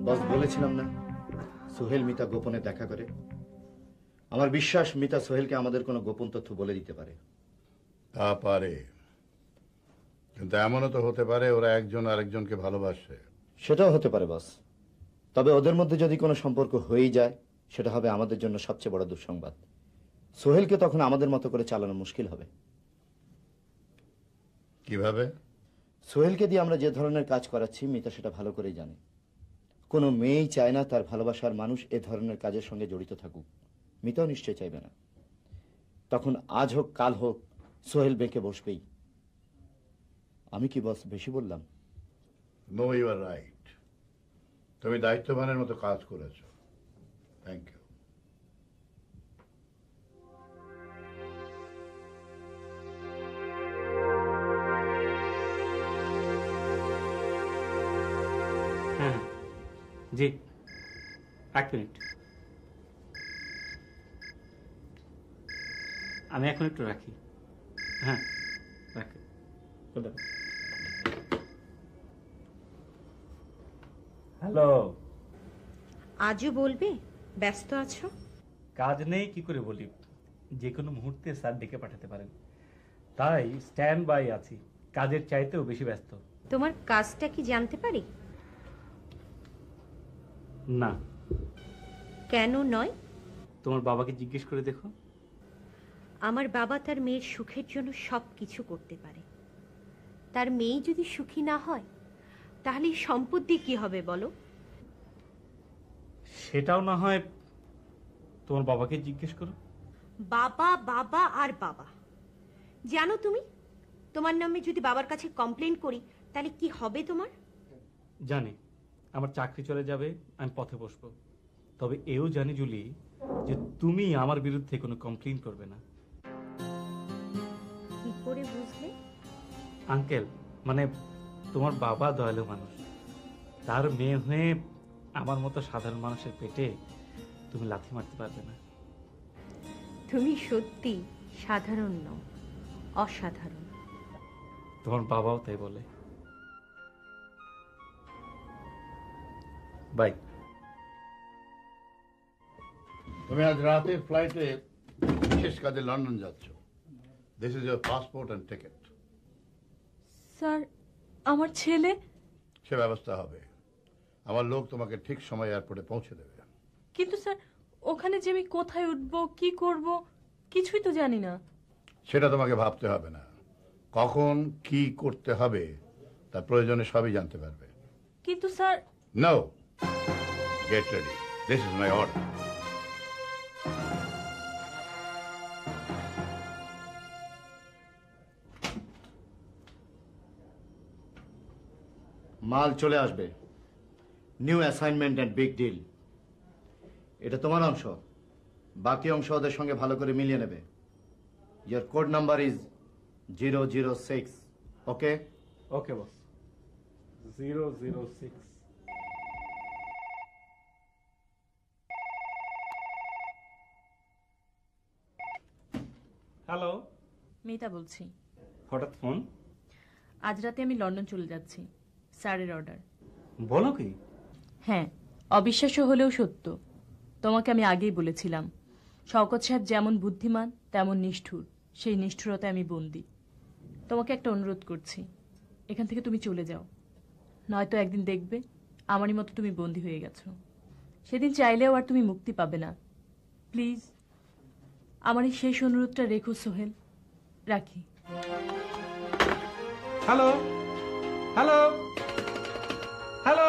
বস, বলেছিলাম না সোহেল মিতা গোপনে দেখা করে। আমার বিশ্বাস মিতা সোহেলকে আমাদের কোনো গোপন তথ্য বলে দিতে পারে। তা পারে, কিন্তু এমনও তো হতে পারে ওরা একজন আরেকজনকে ভালোবাসে। সেটাও হতে পারে বস, তবে ওদের মধ্যে যদি কোনো সম্পর্ক হয়েই যায় সেটা হবে আমাদের জন্য সবচেয়ে বড় দুঃসংবাদ। সোহেলকে তখন আমাদের মতো করে চালানো মুশকিল হবে। কিভাবে? সোহেলকে দিয়ে আমরা যে ধরনের কাজ করাচ্ছি মিতা সেটা ভালো করেই জানে। কোনো মেয়েই চায় না তার ভালোবাসার মানুষ এ ধরনের কাজের সঙ্গে জড়িত থাকুক। মিতাও নিশ্চয় চাইবে না। তখন আজ হোক কাল হোক সোহেল বেঁকে বসবেই। আমি কি বস বেশি বললাম? No, you are right. তুমি দায়িত্ববানের মতো কাজ করেছো। Thank you. হ্যাঁ জি, এক মিনিট, আমি এখন একটু রাখি। হ্যাঁ রাখি। হ্যালো, আজও বলবে ব্যস্ত আছো? কাজ নেই কি করে বলি, যে কোনো মুহূর্তে স্যার ডেকে পাঠাতে পারেন, তাই স্ট্যান্ড বাই আছি। কাজের চাইতেও বেশি ব্যস্ত। তোমার কাজটা কি জানতে পারি? না। কেন নয়? তোমার বাবাকে জিজ্ঞেস করে দেখো। আমার বাবা তার মেয়ের সুখের জন্য সব কিছু করতে পারে। তার মেয়ে যদি সুখী না হয় তাহলে এই সম্পদ দিয়ে কি হবে বলো? সেটাও না হয় তোমার বাবাকে জিজ্ঞেস করো। বাবা বাবা আর বাবা, জানো তুমি তোমার নামে যদি বাবার কাছে কমপ্লেন করি তাহলে কি হবে তোমার? জানি আমার চাকরি চলে যাবে, আমি পথে বসবো। তবে এও জানি জুলি যে তুমি আমার বিরুদ্ধে কোনো কমপ্লেন করবে না। কি করে বুঝলে? আঙ্কেল, মানে তোমার বাবা দয়ালু মানুষ, তার মেয়ে হয়ে আমার মতো সাধারণ মানুষের পেটে তুমি লাথি মারতে পারবে না। তুমি সত্যি সাধারণ নও, অসাধারণ। তোমার বাবাও তাই বলে। বাই। তুমি আজ রাতের ফ্লাইটে বিশেষ কাজে লন্ডন যাচ্ছ। This is your passport and ticket. Sir, আমার ছেলে? সে ব্যবস্থা হবে। আমার লোক তোমাকে ঠিক সময় এয়ারপোর্টে পৌঁছে দেবে। কিন্তু স্যার, ওখানে যে আমি কোথায় উঠবো, কি করব, কিছুই তো জানি না। সেটা তোমাকে ভাবতে হবে না। কখন কি করতে হবে তার প্রয়োজনে সবই জানতে পারবে। কিন্তু sir. No, get ready. This is my order. মাল চলে আসবে। New assignment and big deal. এটা তোমার অংশ, বাকি অংশ ওদের সঙ্গে ভালো করে মিলিয়ে নেবে। Your code number is 006। Okay? Okay boss. 006। Hello, Mita বলছি। হঠাৎ ফোন? আজ রাতে আমি লন্ডন চলে যাচ্ছি, স্যারের অর্ডার। বলো কি? হ্যাঁ, অবিশ্বাস্য হলেও সত্য। তোমাকে আমি আগেই বলেছিলাম, শওকত সাহেব যেমন বুদ্ধিমান তেমন নিষ্ঠুর, সেই নিষ্ঠুরতায় আমি বন্দী। তোমাকে একটা অনুরোধ করছি, এখান থেকে তুমি চলে যাও, নয়তো একদিন দেখবে আমারই মতো তুমি বন্দী হয়ে গেছো। সেদিন চাইলেও আর তুমি মুক্তি পাবে না। প্লিজ আমার এই শেষ অনুরোধটা রেখো সোহেল। রাখি। Hello, hello, hello.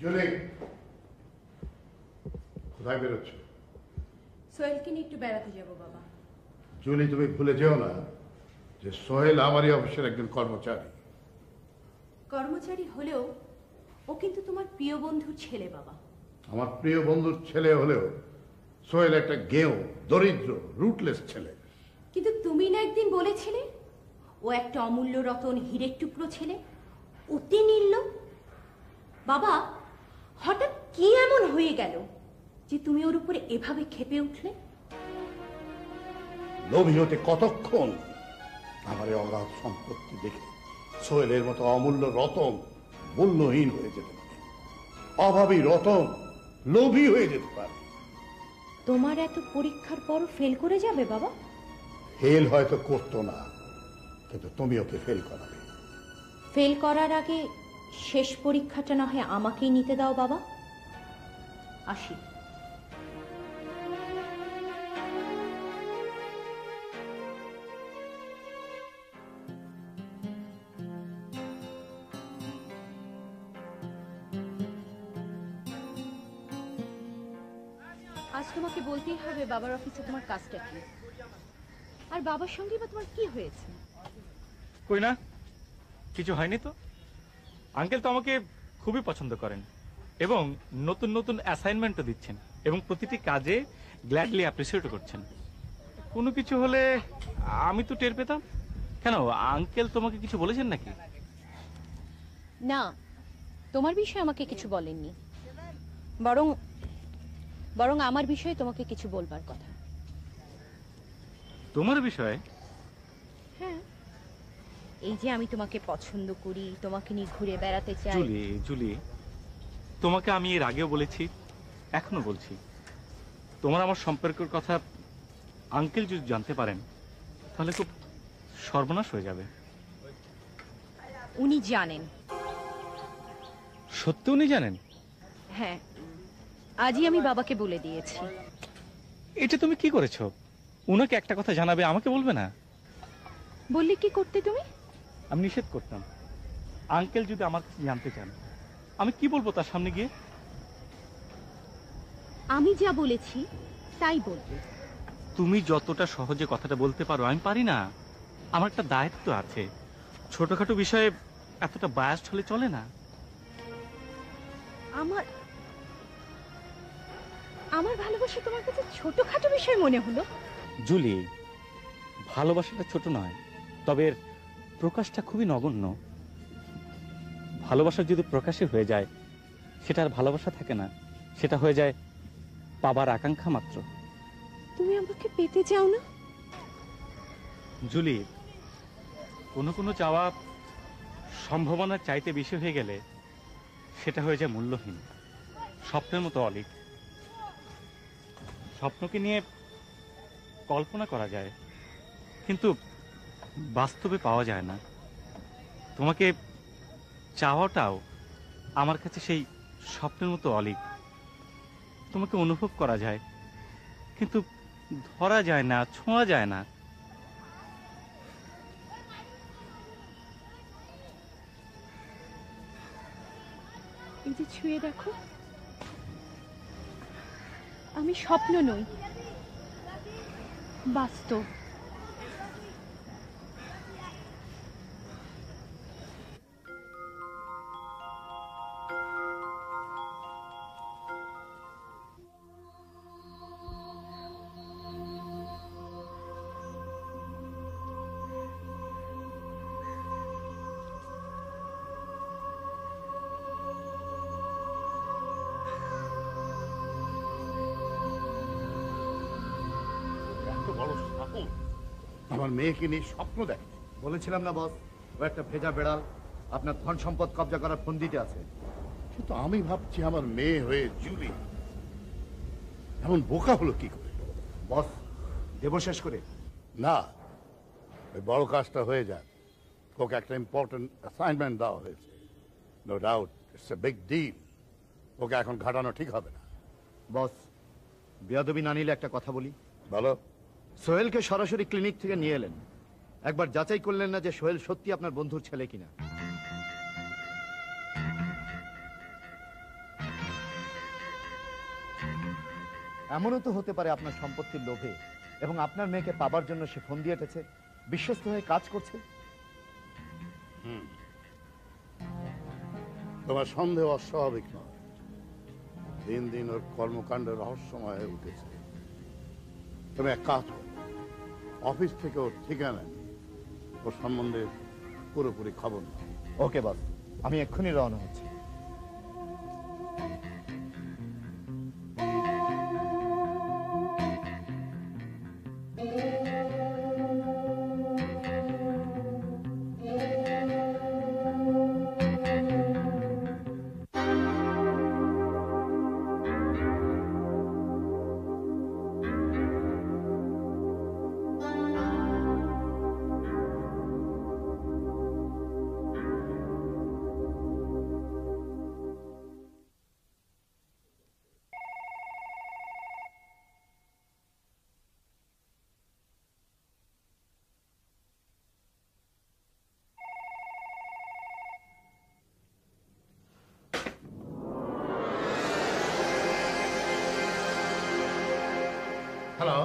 জুলি, কোথায় বেরোচ্ছ? সোহেলকে নিয়ে একটু বেড়াতে যাব বাবা। জুলি, তুমি ভুলে যেও না যে সোহেল আমারই অফিসের একজন কর্মচারী। কর্মচারী হলেও ও কিন্তু তোমার প্রিয় বন্ধুর ছেলে বাবা। আমার প্রিয় বন্ধুর ছেলে হলেও সোহেল একটা গেঁয়ো, দরিদ্র, রুটলেস ছেলে। কিন্তু তুমি না একদিন বলেছিলে ও একটা অমূল্য রতন, হীরের টুকরো ছেলে, অতি নির্লোভ। বাবা, হঠাৎ কি এমন হয়ে গেল যে তুমি ওর উপরে এভাবে ক্ষেপে উঠলে? লোভী হতে কতক্ষণ আমার এই অগাধ সম্পত্তি দেখে সোহেলের মতো অমূল্য রতন মূল্যহীন হয়ে যেতে পারে, অভাবী রতন লোভী হয়ে যেতে পারে। তোমার এত পরীক্ষার পরও ফেল করে যাবে বাবা? ফেল হয়তো করতো না, কিন্তু তুমি ওকে ফেল করাবে। ফেল করার আগে শেষ পরীক্ষাটা না হয় আমাকেই নিতে দাও বাবা। আসি। আজ তোমাকে বলতেই হবে বাবার অফিসে তোমার কাজটা কি, আর বাবার সঙ্গে বা তোমার কি হয়েছে? কই না, কিছু হয়নি তো। আঙ্কেল তো আমাকে খুবই পছন্দ করেন এবং নতুন নতুন অ্যাসাইনমেন্টও দিচ্ছেন এবং প্রতিটি কাজে গ্ল্যাডলি অ্যাপ্রিসিয়েট করছেন। কোনো কিছু হলে আমি তো টের পেতাম। কেন, আঙ্কেল তোমাকে কিছু বলেছেন নাকি? না, তোমার বিষয়ে আমাকে কিছু বলেননি, বরং বরং আমার বিষয়ে তোমাকে কিছু বলবার কথা। তোমার বিষয়ে? হ্যাঁ, এই যে আমি তোমাকে পছন্দ করি, তোমাকে নিয়ে ঘুরে বেড়াতে চাই। জুলি, জুলি, তোমাকে আমি এর আগেও বলেছি, এখনো বলছি, তোমার আমার সম্পর্কের কথা আঙ্কেল যদি জানতে পারেন তাহলে খুব সর্বনাশ হয়ে যাবে। উনি জানেন। সত্যি উনি জানেন? হ্যাঁ, আজই আমি বাবাকে বলে দিয়েছি। এটা তুমি কি করেছো? উনাকে একটা কথা জানাবে, আমাকে বলবে না? বললে কি করতে তুমি? আমি নিষেধ করতাম। আঙ্কেল যদি আমার কাছে জানতে চান, আমি কি বলবো তার সামনে গিয়ে? আমি যা বলেছি তাই বলবে। তুমি যতটা সহজে কথাটা বলতে পারো আমি পারি না। আমার একটা দায়িত্ব আছে। ছোটখাটো বিষয়ে এতটা বায়াসড হলে চলে না। আমার আমার ভালোবাসা তোমার কাছে ছোটখাটো বিষয় মনে হলো? জুলি, ভালোবাসাটা ছোট নয়, তবে এর প্রকাশটা খুবই নগণ্য। ভালোবাসা যদি প্রকাশে হয়ে যায় সেটা আর ভালোবাসা থাকে না, সেটা হয়ে যায় পাবার আকাঙ্ক্ষা মাত্র। তুমি আমাকে পেতে চাও না? জুলি, কোনো কোনো চাওয়া সম্ভাবনার চাইতে বেশি হয়ে গেলে সেটা হয়ে যায় মূল্যহীন, স্বপ্নের মতো অলীক। স্বপ্নকে নিয়ে কল্পনা করা যায়, কিন্তু বাস্তবে পাওয়া যায় না। তোমাকে চাওয়াটাও আমার কাছে সেই স্বপ্নের মতো অলীক। তোমাকে অনুভব করা যায়, কিন্তু ধরা যায় না, ছোঁয়া যায় না। এই যে ছুঁয়ে দেখো, আমি স্বপ্ন নই, বাস্তব। এত বড় সাহস আমার মেয়েকে নিয়ে স্বপ্ন দেখে। বলেছিলাম না বস, ও একটা ভেজা বেড়াল, আপনার ধন সম্পদ কবজা করার ফন্দিতে আছে। কিন্তু আমি ভাবছি আমার মেয়ে হয়ে জুলি এমন বোকা হলো কি করে? বস, দেব শেষ করে। না, ওই বড় কাজটা হয়ে যাক। ওকে একটা ইম্পর্টেন্ট অ্যাসাইনমেন্ট দেওয়া হয়েছে। No doubt it's a big deal. Okay এখন ঘাটানো ঠিক হবে না। বস, বেয়াদবি না নিলে একটা কথা বলি। বলো। সোহেলকে সরাসরি ক্লিনিক থেকে নিয়ে এলেন, একবার যাচাই করলেন না যে সোহেল সত্যি আপনার বন্ধুর ছেলে কিনা? এমনও তো হতে পারে আপনার সম্পত্তির লোভে এবং আপনার মেয়েকে পাবার জন্য সে ফোন দিয়ে এটেছে, বিশ্বস্ত হয়ে কাজ করছে। তোমার সন্দেহ অস্বাভাবিক নয়। দিন দিন ওর কর্মকাণ্ড রহস্যময় হয়ে উঠেছে। তুমি এক কাজ করো, অফিস থেকে ওর ঠিকানা নিয়ে ওর সম্বন্ধে পুরোপুরি খবর নাও। ওকে বস, আমি এক্ষুনি রওনা হচ্ছি। হ্যালো।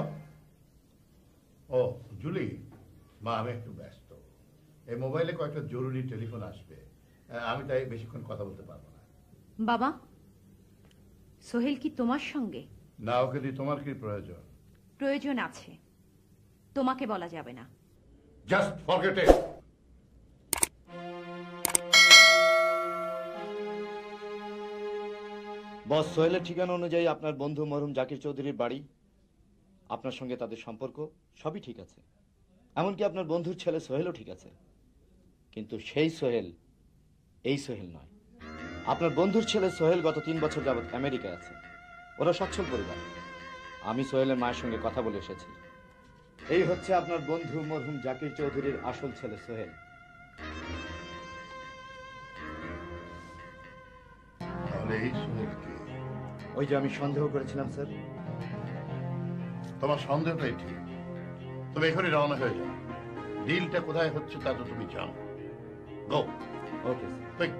ও জুলি, মা আমি একটু ব্যস্ত। এই মোবাইলে কয়েকটা জরুরি টেলিফোন আসবে, আমি তাই বেশিক্ষণ কথা বলতে পারবো না। বাবা, সোহেল কি তোমার সঙ্গে? না, ওকে দিয়ে তোমার কি প্রয়োজন? প্রয়োজন আছে, তোমাকে বলা যাবে না। Just forget it. বস, সোহেলের ঠিকানা অনুযায়ী আপনার বন্ধু মরহুম জাকির চৌধুরীর বাড়ি, আপনার সঙ্গে তাদের সম্পর্ক সবই ঠিক আছে। এমনকি আপনার বন্ধুর ছেলে সোহেলও ঠিক আছে। কিন্তু সেই সোহেল এই সোহেল নয়। আপনার বন্ধুর ছেলে সোহেল গত 3 বছর যাবৎ আমেরিকায় আছে। ওরা সচ্ছল পরিবার। আমি সোহেলের মায়ের সঙ্গে কথা বলে এসেছি। এই হচ্ছে আপনার বন্ধু মরহুম জাকির চৌধুরীর আসল ছেলে সোহেল। তাহলে এই সোহেলকে? ওই যে আমি সন্দেহ করেছিলাম স্যার। তোমার সন্দেহটাই ঠিক। তুমি এখনই রওনা হয়ে যাও। ডিলটা কোথায় হচ্ছে তা তো তুমি জানো। গো। Okay sir.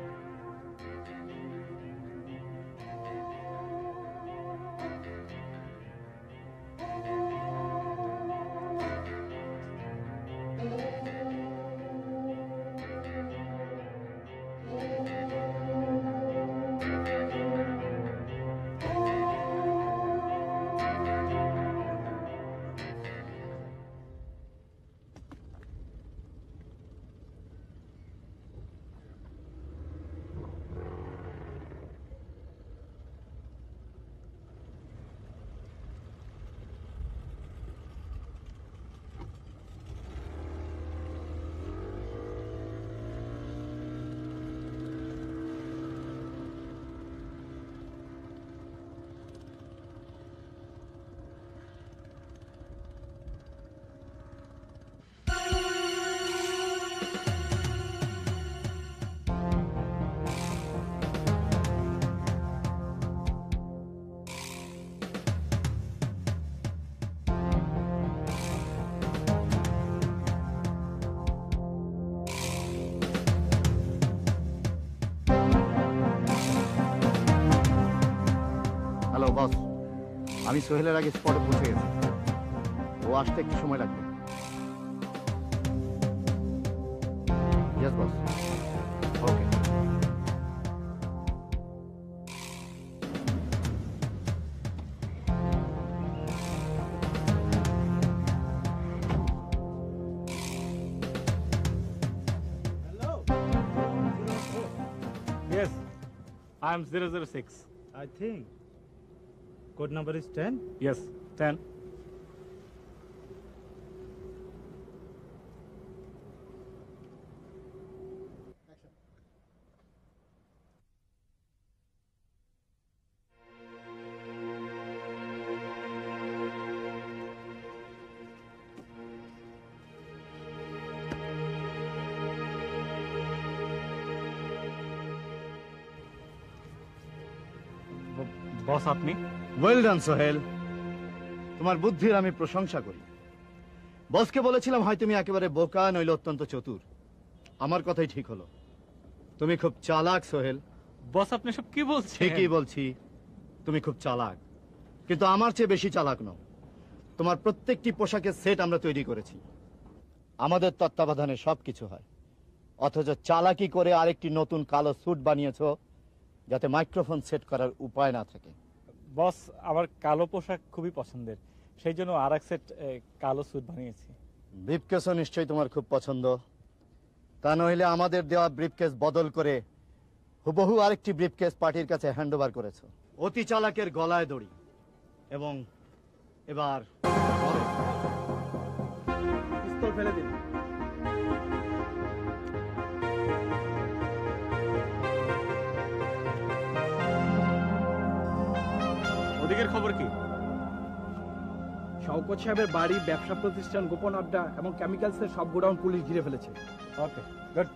আমি সোহেলের আগে স্পটে পৌঁছে গেছি, ও আসতে একটু সময় লাগবে। Yes boss. Okay. Yes, I am 006. I think code number is 10. Yes, 10. বস আপনি? ওয়েল ডান সোহেল, তোমার বুদ্ধির আমি প্রশংসা করি। বসকে বলেছিলাম হয় তুমি একেবারে বোকা নইলে অত্যন্ত চতুর। আমার কথাই ঠিক হলো, তুমি খুব চালাক সোহেল। বস আপনি সব কি বলছেন? ঠিকই বলছি, তুমি খুব চালাক, কিন্তু আমার চেয়ে বেশি চালাক নও। তোমার প্রত্যেকটি পোশাকের সেট আমরা তৈরি করেছি, আমাদের তত্ত্বাবধানে সবকিছু হয়, অথচ চালাকি করে আরেকটি নতুন কালো স্যুট বানিয়েছো যাতে মাইক্রোফোন সেট করার উপায় না থাকে। বস আমার কালো পোশাক খুবই পছন্দের, সেই জন্য আর এক সেট কালো স্যুট বানিয়েছি। ব্রিফকেসও নিশ্চয়ই তোমার খুব পছন্দ, তা নইলে আমাদের দেওয়া ব্রিফকেস বদল করে হুবহু আরেকটি ব্রিফকেস পার্টির কাছে হ্যান্ড ওভার করেছো। অতি চালাকের গলায় দড়ি। এবং এবার পিস্তল ফেলে দিন। ওদিকের খবর কি? শওকত সাহেবের বাড়ি, ব্যবসা প্রতিষ্ঠান, গোপন আড্ডা এবং কেমিক্যালসের সব গোডাউন পুলিশ ঘিরে ফেলেছে। ওকে, গুড,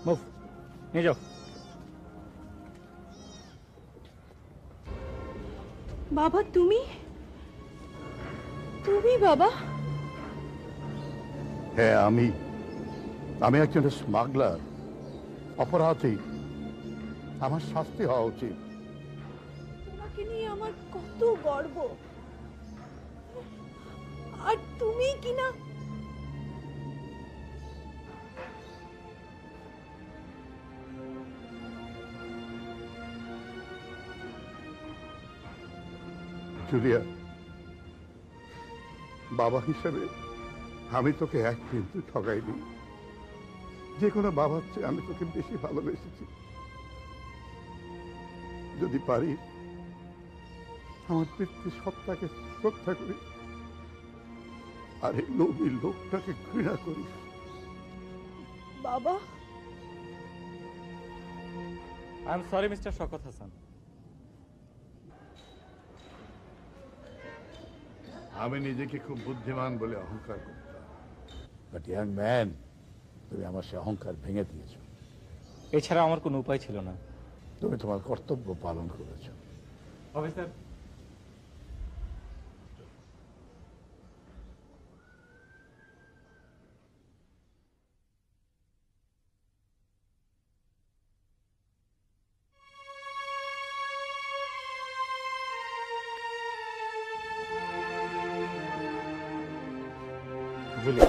মুভ, নিয়ে যাও। বাবা তুমি তুমি বাবা? হ্যাঁ আমি একজন স্মাগলার, অপরাধী, আমার শাস্তি হওয়া উচিত। তোমাকে নিয়ে আমার কত গর্ব, আর তুমি কিনা জুলিয়া, বাবা হিসেবে আমি তোকে এক কিন্তু ঠগাইনি। যে কোনো বাবার চেয়ে আমি তোকে বেশি ভালোবেসেছি। যদি পারি আমার পিতৃ সত্তাকে শ্রদ্ধা করি আর এই লোভী লোকটাকে ঘৃণা করি। বাবা? I am sorry mister Shawkat Hasan. আমি নিজেকে খুব বুদ্ধিমান বলে অহংকার করতাম, বাট ইয়াং ম্যান, তুমি আমার সে অহংকার ভেঙে দিয়েছ। এছাড়া আমার কোনো উপায় ছিল না। তুমি তোমার কর্তব্য পালন করেছ। অফিসার, জুলি,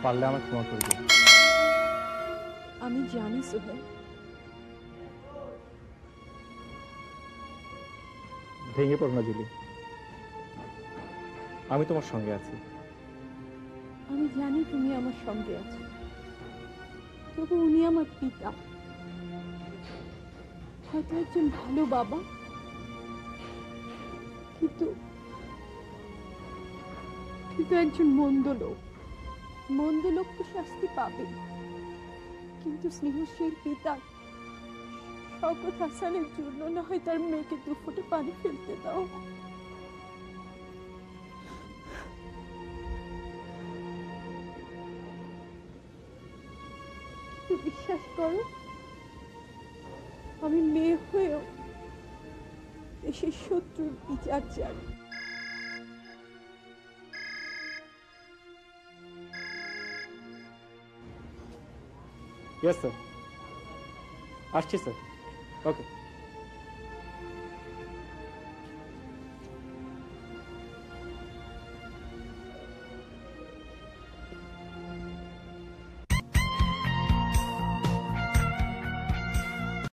পারলে আমার ক্ষমা করে দিন। আমি জানি সোহেল, ভেঙে পড়ো না জুলি, আমি তোমার সঙ্গে আছি। আমি জানি তুমি আমার সঙ্গে আছো, তবু উনি আমার পিতা, হয়তো একজন ভালো বাবা, কিন্তু একজন মন্দ লোক তো শাস্তি পাবে, কিন্তু স্নেহশীল পিতা শওকত হাসানের জন্য না হয় তার মেয়েকে 2 ফোঁটা পানি ফেলতে দাও। বিশ্বাস করো, আমি মেয়ে হয়েও দেশের শত্রুর বিচার চাই। ইয়েস স্যার, আসছি স্যার। ওকে।